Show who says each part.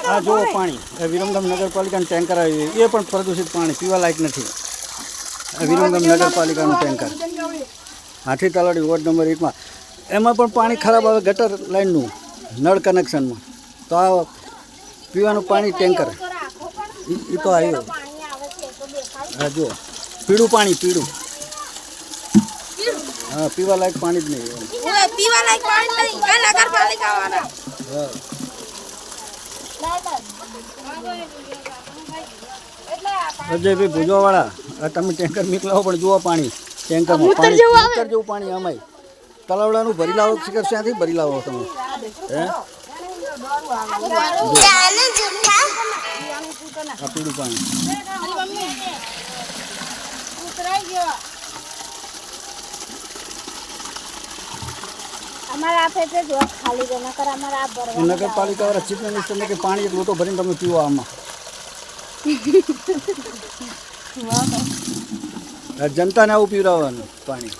Speaker 1: હા જુઓ પાણી એ વિરમગામ નગરપાલિકાનું ટેન્કર આવ્યું એ પણ પ્રદૂષિત પાણી પીવા લાયક નથી. વિરમગામ નગરપાલિકાનું ટેન્કર હાથી તલાવડી વોર્ડ નંબર 1માં એમાં પણ પાણી ખરાબ આવે ગટર લાઇનનું નળ કનેક્શનમાં. તો આ પીવાનું પાણી ટેન્કર એ તો આવ્યું. હા જુઓ પીળું પાણી પીળું. હા પીવા લાયક પાણી જ નહીં.
Speaker 2: પીવા લાયક પાણી નહીં નગરપાલિકા વાળા.
Speaker 1: હા અજયભાઈ ભુજવાવાળા તમે ટેન્કર મોકલાવો પણ જુઓ પાણી ટેન્કરમાં પાણી મૂતર જેવું પાણી અમાય તલાવડાનું ભરી લાવો શિખર ક્યાંથી ભરી લાવો તમે હે આ પીળું પાણી નગરપાલિકા વાળા ચીફ મિનિસ્ટરને કે પાણી એક લોટો ભરીને તમે પીવો આમાં. જનતાને આવું પીવડાવવાનું પાણી.